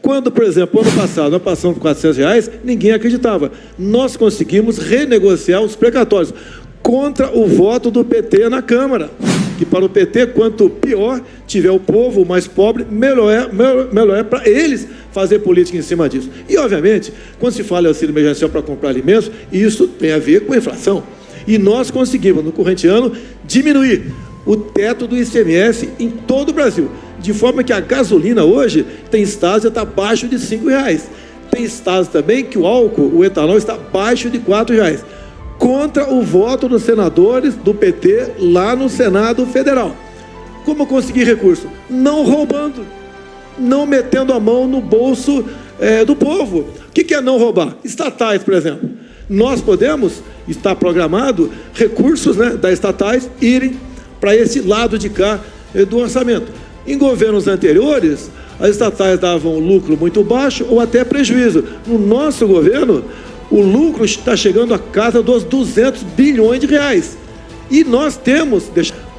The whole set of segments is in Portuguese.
Quando, por exemplo, ano passado, nós passamos por R$400, ninguém acreditava. Nós conseguimos renegociar os precatórios contra o voto do PT na Câmara. Que para o PT, quanto pior tiver o povo mais pobre, melhor é para eles fazer política em cima disso. E, obviamente, quando se fala em auxílio emergencial para comprar alimentos, isso tem a ver com a inflação. E nós conseguimos, no corrente ano, diminuir o teto do ICMS em todo o Brasil, de forma que a gasolina hoje tem estados que está abaixo de R$5. Tem estados também que o álcool, o etanol, está abaixo de R$4, contra o voto dos senadores do PT lá no Senado Federal. Como conseguir recurso? Não roubando, não metendo a mão no bolso do povo. O que é não roubar? Estatais, por exemplo. Nós podemos, está programado, recursos das estatais irem para esse lado de cá do orçamento. Em governos anteriores, as estatais davam lucro muito baixo ou até prejuízo. No nosso governo, o lucro está chegando à casa dos R$200 bilhões. E nós temos...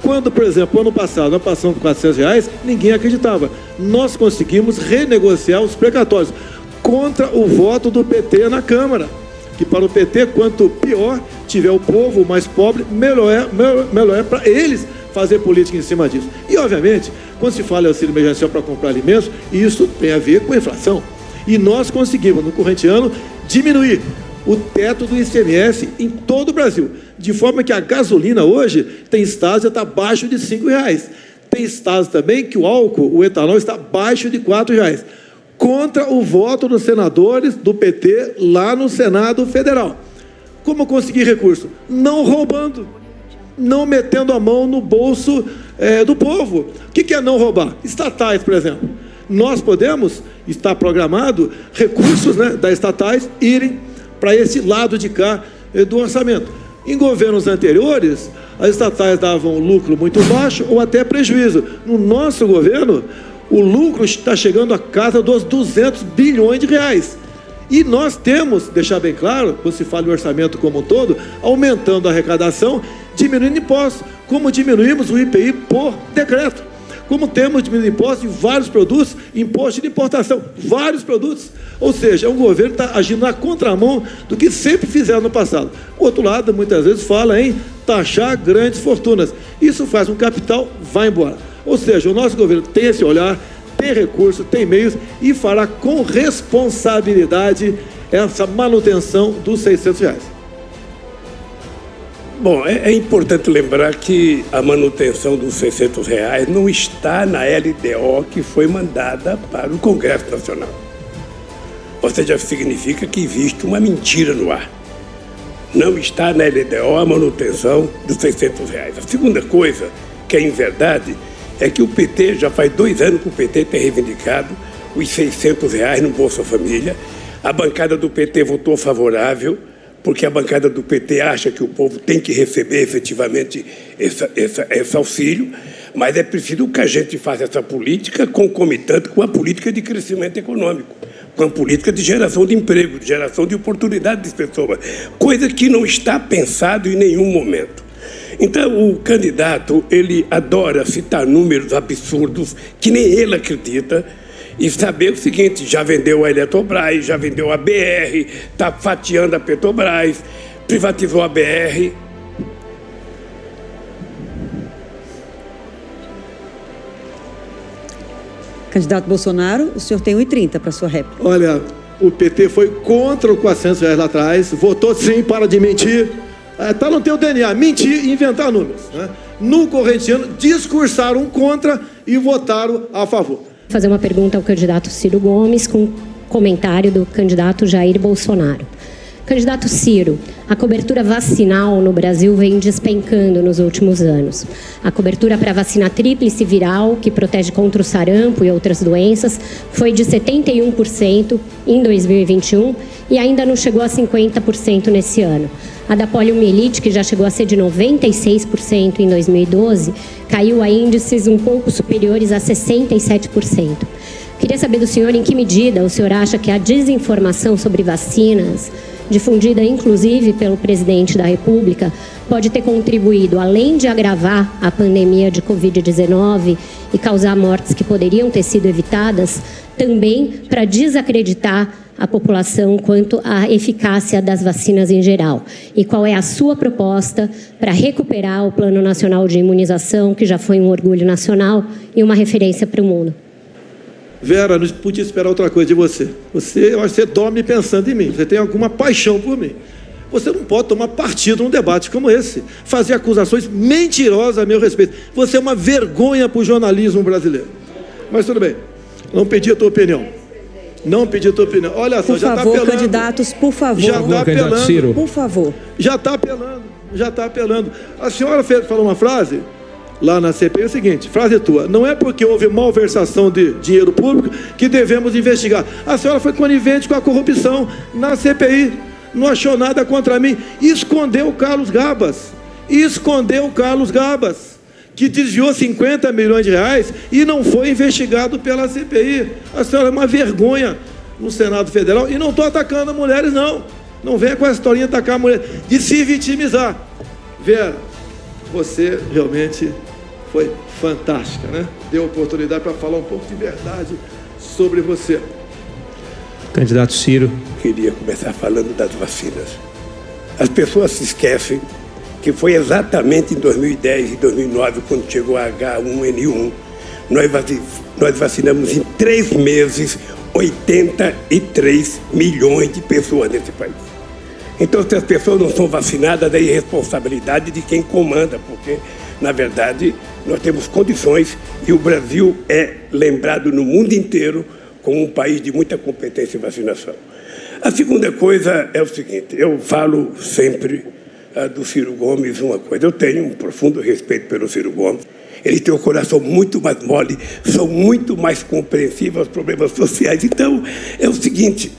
Quando, por exemplo, ano passado, nós passamos por R$400, ninguém acreditava. Nós conseguimos renegociar os precatórios contra o voto do PT na Câmara. Que para o PT, quanto pior tiver o povo mais pobre, melhor é para eles fazer política em cima disso. E, obviamente, quando se fala em auxílio emergencial para comprar alimentos, isso tem a ver com a inflação. E nós conseguimos, no corrente ano, diminuir o teto do ICMS em todo o Brasil, de forma que a gasolina hoje tem estados que está abaixo de R$5. Tem estados também que o álcool, o etanol, está abaixo de R$4, contra o voto dos senadores do PT lá no Senado Federal. Como conseguir recurso? Não roubando, não metendo a mão no bolso do povo. O que é não roubar? Estatais, por exemplo. Nós podemos, está programado, recursos das estatais irem para esse lado de cá do orçamento. Em governos anteriores, as estatais davam lucro muito baixo ou até prejuízo. No nosso governo, o lucro está chegando à casa dos R$200 bilhões. E nós temos, deixar bem claro, quando se fala em orçamento como um todo, aumentando a arrecadação, diminuindo impostos, como diminuímos o IPI por decreto. Como temos diminuído impostos em vários produtos, imposto de importação, vários produtos. Ou seja, é um governo que está agindo na contramão do que sempre fizeram no passado. O outro lado, muitas vezes, fala em taxar grandes fortunas. Isso faz com que o capital vá embora. Ou seja, o nosso governo tem esse olhar, tem recursos, tem meios e fará com responsabilidade essa manutenção dos R$600. Bom, é importante lembrar que a manutenção dos R$600 não está na LDO que foi mandada para o Congresso Nacional. Ou seja, significa que existe uma mentira no ar. Não está na LDO a manutenção dos R$600. A segunda coisa, que é em verdade, é que o PT, já faz 2 anos que o PT tem reivindicado os R$600 no Bolsa Família. A bancada do PT votou favorável, porque a bancada do PT acha que o povo tem que receber efetivamente esse auxílio, mas é preciso que a gente faça essa política concomitante com a política de crescimento econômico, com a política de geração de emprego, de geração de oportunidade de pessoas, coisa que não está pensado em nenhum momento. Então, o candidato, ele adora citar números absurdos que nem ele acredita, e saber o seguinte: já vendeu a Eletrobras, já vendeu a BR, está fatiando a Petrobras, privatizou a BR. Candidato Bolsonaro, o senhor tem 1h30 para a sua réplica. Olha, o PT foi contra os R$400 lá atrás, votou sim para de mentir. Está no teu DNA, mentir e inventar números. No corrente ano, discursaram contra e votaram a favor. Fazer uma pergunta ao candidato Ciro Gomes com comentário do candidato Jair Bolsonaro. Candidato Ciro, a cobertura vacinal no Brasil vem despencando nos últimos anos. A cobertura para a vacina tríplice viral, que protege contra o sarampo e outras doenças, foi de 71% em 2021 e ainda não chegou a 50% nesse ano. A da poliomielite, que já chegou a ser de 96% em 2012, caiu a índices um pouco superiores a 67%. Queria saber do senhor em que medida o senhor acha que a desinformação sobre vacinas, difundida inclusive pelo presidente da República, pode ter contribuído, além de agravar a pandemia de Covid-19 e causar mortes que poderiam ter sido evitadas, também para desacreditar a população quanto à eficácia das vacinas em geral? E qual é a sua proposta para recuperar o Plano Nacional de Imunização, que já foi um orgulho nacional e uma referência para o mundo? Vera, não podia esperar outra coisa de você. Eu acho que você dorme pensando em mim. Você tem alguma paixão por mim. Você não pode tomar partido num debate como esse. Fazer acusações mentirosas a meu respeito. Você é uma vergonha para o jornalismo brasileiro. Mas tudo bem. Não pedi a tua opinião. Não pedi a tua opinião. Olha só, já está apelando. Por favor, candidatos, por favor. Já está apelando. Ciro. Por favor. Já está apelando. Já está apelando. A senhora falou uma frase lá na CPI, é o seguinte, frase tua: não é porque houve malversação de dinheiro público que devemos investigar. A senhora foi conivente com a corrupção na CPI, não achou nada contra mim, escondeu o Carlos Gabas, que desviou 50 milhões de reais e não foi investigado pela CPI. A senhora é uma vergonha no Senado Federal, e não estou atacando mulheres, não venha com essa historinha de atacar a mulher, de se vitimizar. Vera, você realmente foi fantástica, né? Deu oportunidade para falar um pouco de verdade sobre você. Candidato Ciro. Queria começar falando das vacinas. As pessoas se esquecem que foi exatamente em 2010 e 2009, quando chegou a H1N1, nós vacinamos em 3 meses 83 milhões de pessoas nesse país. Então, se as pessoas não são vacinadas, é irresponsabilidade de quem comanda, porque, na verdade, nós temos condições e o Brasil é lembrado no mundo inteiro como um país de muita competência em vacinação. A segunda coisa é o seguinte: eu falo sempre do Ciro Gomes uma coisa. Eu tenho um profundo respeito pelo Ciro Gomes. Ele tem um coração muito mais mole, são muito mais compreensivos aos problemas sociais. Então, é o seguinte,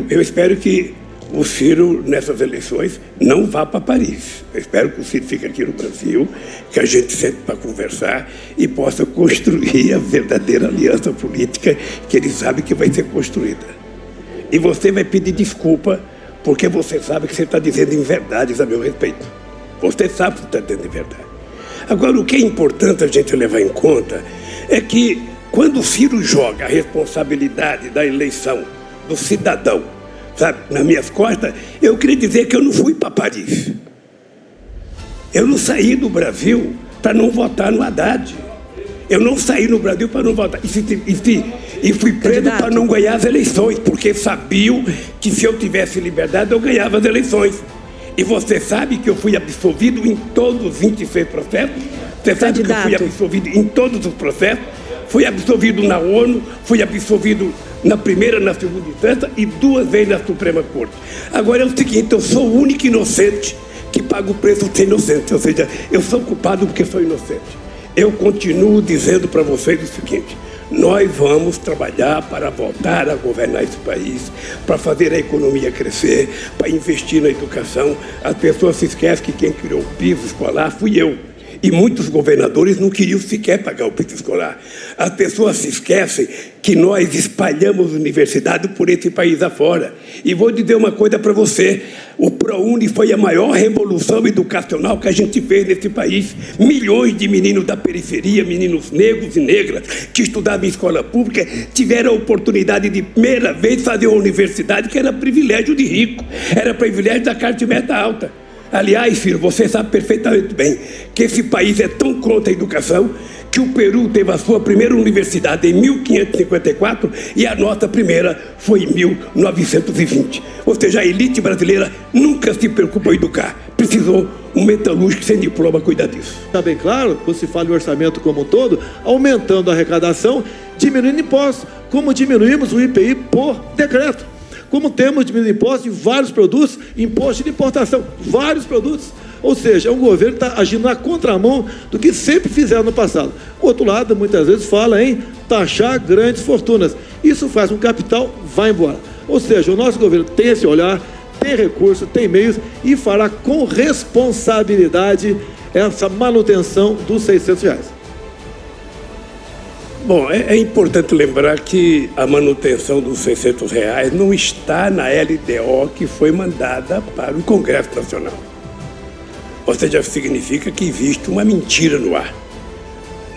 eu espero que o Ciro, nessas eleições, não vá para Paris. Eu espero que o Ciro fique aqui no Brasil, que a gente sente para conversar e possa construir a verdadeira aliança política que ele sabe que vai ser construída. E você vai pedir desculpa, porque você sabe que você está dizendo inverdades a meu respeito. Você sabe que está dizendo inverdade. Agora, o que é importante a gente levar em conta é que, quando o Ciro joga a responsabilidade da eleição do cidadão, sabe, nas minhas costas, eu queria dizer que eu não fui para Paris. Eu não saí do Brasil para não votar no Haddad. Eu não saí no Brasil para não votar. E fui preso para não ganhar as eleições, porque sabiam que se eu tivesse liberdade, eu ganhava as eleições. E você sabe que eu fui absolvido em todos os 26 processos? Você sabe que eu fui absolvido em todos os processos? Fui absolvido na ONU, fui absolvido na primeira, na segunda instância e 2 vezes na Suprema Corte. Agora é o seguinte: eu sou o único inocente que paga o preço de ser inocente. Ou seja, eu sou culpado porque sou inocente. Eu continuo dizendo para vocês o seguinte: nós vamos trabalhar para voltar a governar esse país, para fazer a economia crescer, para investir na educação. As pessoas se esquecem que quem criou o piso escolar fui eu. E muitos governadores não queriam sequer pagar o piso escolar. As pessoas se esquecem que nós espalhamos universidade por esse país afora. E vou dizer uma coisa para você: o ProUni foi a maior revolução educacional que a gente fez nesse país. Milhões de meninos da periferia, meninos negros e negras, que estudavam em escola pública, tiveram a oportunidade de primeira vez fazer uma universidade que era privilégio de rico, era privilégio da classe média alta. Aliás, filho, você sabe perfeitamente bem que esse país é tão contra a educação que o Peru teve a sua primeira universidade em 1554 e a nossa primeira foi em 1920. Ou seja, a elite brasileira nunca se preocupou em educar. Precisou um metalúrgico sem diploma cuidar disso. Está bem claro, quando se fala em orçamento como um todo, aumentando a arrecadação, diminuindo impostos, como diminuímos o IPI por decreto. Como temos diminuído impostos em vários produtos, imposto de importação, vários produtos. Ou seja, é um governo que está agindo na contramão do que sempre fizeram no passado. O outro lado, muitas vezes, fala em taxar grandes fortunas. Isso faz com que o capital vá embora. Ou seja, o nosso governo tem esse olhar, tem recurso, tem meios e fará com responsabilidade essa manutenção dos R$600. Bom, é importante lembrar que a manutenção dos R$600 não está na LDO que foi mandada para o Congresso Nacional. Ou seja, significa que existe uma mentira no ar.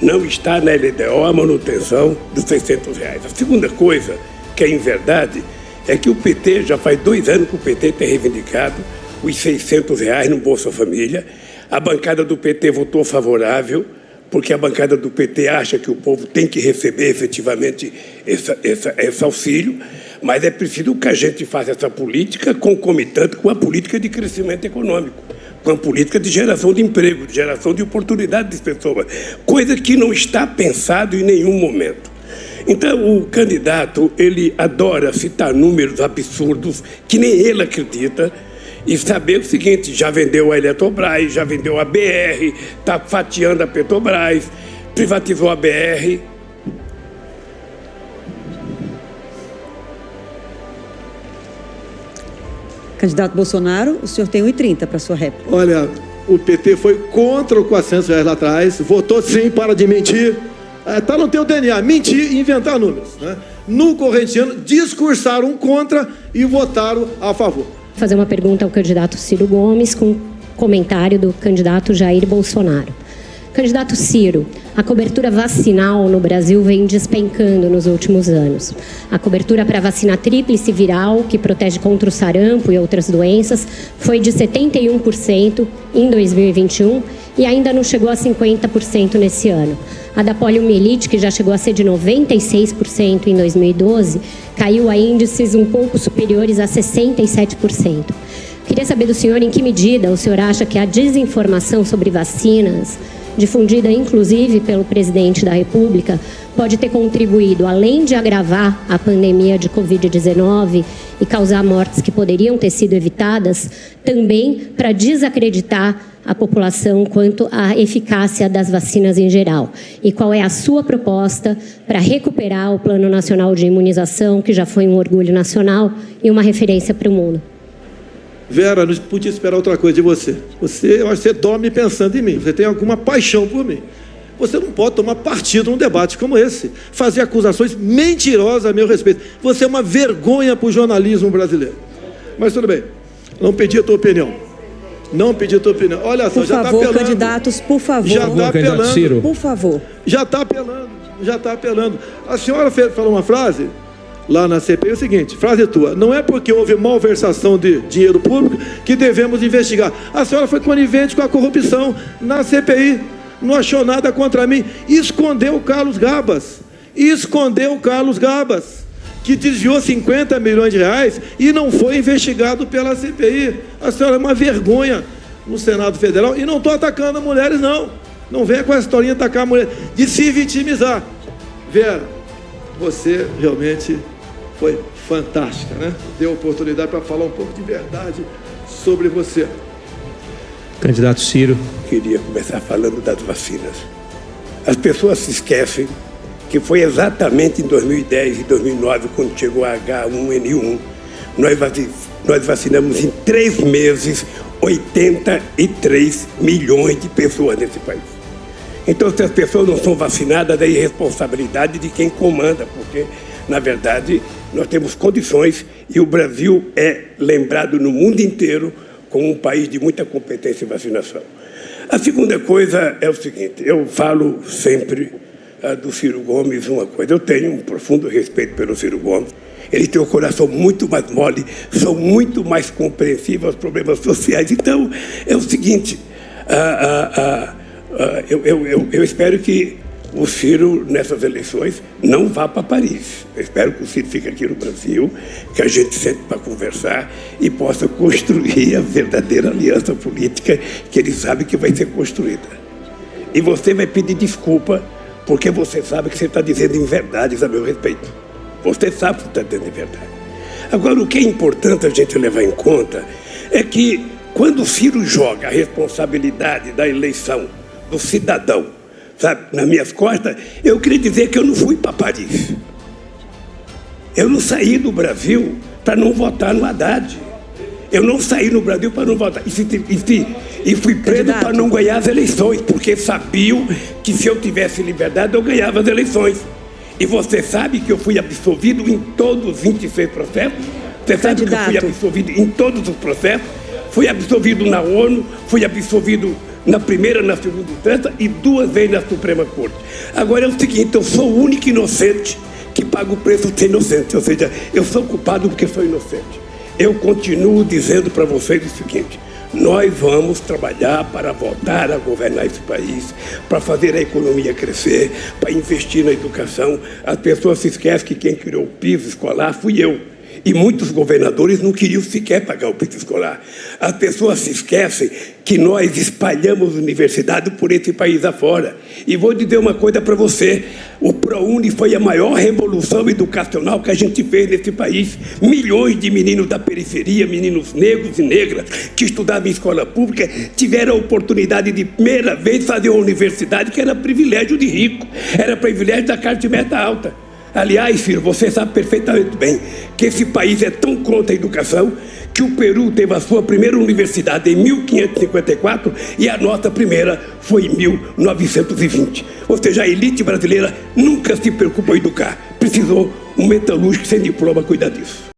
não está na LDO a manutenção dos R$600. A segunda coisa, que é em verdade, é que o PT, já faz 2 anos que o PT tem reivindicado os R$600 no Bolsa Família. A bancada do PT votou favorável, porque a bancada do PT acha que o povo tem que receber efetivamente esse auxílio, mas é preciso que a gente faça essa política concomitante com a política de crescimento econômico, com a política de geração de emprego, de geração de oportunidade de pessoas, coisa que não está pensado em nenhum momento. Então, o candidato, ele adora citar números absurdos que nem ele acredita, e saber o seguinte: já vendeu a Eletrobras, já vendeu a BR, está fatiando a Petrobras, privatizou a BR. Candidato Bolsonaro, o senhor tem 1h30 para sua réplica. Olha, o PT foi contra o R$400 lá atrás, votou sim para de mentir. Está no teu DNA, mentir e inventar números, né? No corrente ano, discursaram contra e votaram a favor. Fazer uma pergunta ao candidato Ciro Gomes com comentário do candidato Jair Bolsonaro. Candidato Ciro, a cobertura vacinal no Brasil vem despencando nos últimos anos. A cobertura para a vacina tríplice viral, que protege contra o sarampo e outras doenças, foi de 71% em 2021 e ainda não chegou a 50% nesse ano. A da poliomielite, que já chegou a ser de 96% em 2012, caiu a índices um pouco superiores a 67%. Queria saber do senhor em que medida o senhor acha que a desinformação sobre vacinas, difundida inclusive pelo presidente da República, pode ter contribuído, além de agravar a pandemia de Covid-19 e causar mortes que poderiam ter sido evitadas, também para desacreditar a população quanto à eficácia das vacinas em geral. E qual é a sua proposta para recuperar o Plano Nacional de Imunização, que já foi um orgulho nacional e uma referência para o mundo? Vera, não podia esperar outra coisa de você. Eu acho que você dorme pensando em mim. Você tem alguma paixão por mim. Você não pode tomar partido num debate como esse. Fazer acusações mentirosas a meu respeito. Você é uma vergonha para o jornalismo brasileiro. Mas tudo bem. Não pedi a tua opinião. Não pedi a tua opinião. Olha só, por já está favor, apelando. candidatos, por favor. Já está apelando. Ciro. Por favor. Já está apelando. Já está apelando. A senhora falou uma frase lá na CPI, é o seguinte, frase tua: não é porque houve malversação de dinheiro público que devemos investigar. A senhora foi conivente com a corrupção na CPI, não achou nada contra mim, escondeu o Carlos Gabas, que desviou 50 milhões de reais e não foi investigado pela CPI. A senhora é uma vergonha no Senado Federal, e não estou atacando mulheres, não venha com essa historinha de atacar a mulher, de se vitimizar. Vera, você realmente foi fantástica, né? Deu oportunidade para falar um pouco de verdade sobre você. Candidato Ciro. Queria começar falando das vacinas. As pessoas se esquecem que foi exatamente em 2010 e 2009, quando chegou a H1N1, nós vacinamos em 3 meses 83 milhões de pessoas nesse país. Então, se as pessoas não são vacinadas, é irresponsabilidade de quem comanda, porque, na verdade, nós temos condições e o Brasil é lembrado no mundo inteiro como um país de muita competência em vacinação. A segunda coisa é o seguinte: eu falo sempre do Ciro Gomes uma coisa. Eu tenho um profundo respeito pelo Ciro Gomes. Ele tem um coração muito mais mole, são muito mais compreensivos aos problemas sociais. Então, é o seguinte, eu espero que o Ciro, nessas eleições, não vá para Paris. Eu espero que o Ciro fique aqui no Brasil, que a gente sente para conversar e possa construir a verdadeira aliança política que ele sabe que vai ser construída. E você vai pedir desculpa, porque você sabe que você está dizendo inverdades a meu respeito. Você sabe que está dizendo inverdade. Agora, o que é importante a gente levar em conta é que, quando o Ciro joga a responsabilidade da eleição do cidadão, sabe, nas minhas costas, eu queria dizer que eu não fui para Paris. Eu não saí do Brasil para não votar no Haddad. Eu não saí no Brasil para não votar. E fui preso para não ganhar as eleições, porque sabiam que se eu tivesse liberdade, eu ganhava as eleições. E você sabe que eu fui absolvido em todos os 26 processos? Você sabe que eu fui absolvido em todos os processos? Fui absolvido na ONU, fui absolvido na primeira, na segunda instância e 2 vezes na Suprema Corte. Agora é o seguinte, eu sou o único inocente que paga o preço de ser inocente, ou seja, eu sou culpado porque sou inocente. Eu continuo dizendo para vocês o seguinte: nós vamos trabalhar para voltar a governar esse país, para fazer a economia crescer, para investir na educação. As pessoas se esquecem que quem criou o piso escolar fui eu. E muitos governadores não queriam sequer pagar o piso escolar. As pessoas se esquecem que nós espalhamos universidade por esse país afora. E vou dizer uma coisa para você: o ProUni foi a maior revolução educacional que a gente fez nesse país. Milhões de meninos da periferia, meninos negros e negras que estudavam em escola pública, tiveram a oportunidade de primeira vez fazer uma universidade que era privilégio de rico, era privilégio da classe média alta. Aliás, filho, você sabe perfeitamente bem que esse país é tão contra a educação que o Peru teve a sua primeira universidade em 1554 e a nossa primeira foi em 1920. Ou seja, a elite brasileira nunca se preocupou em educar. Precisou um metalúrgico sem diploma cuidar disso.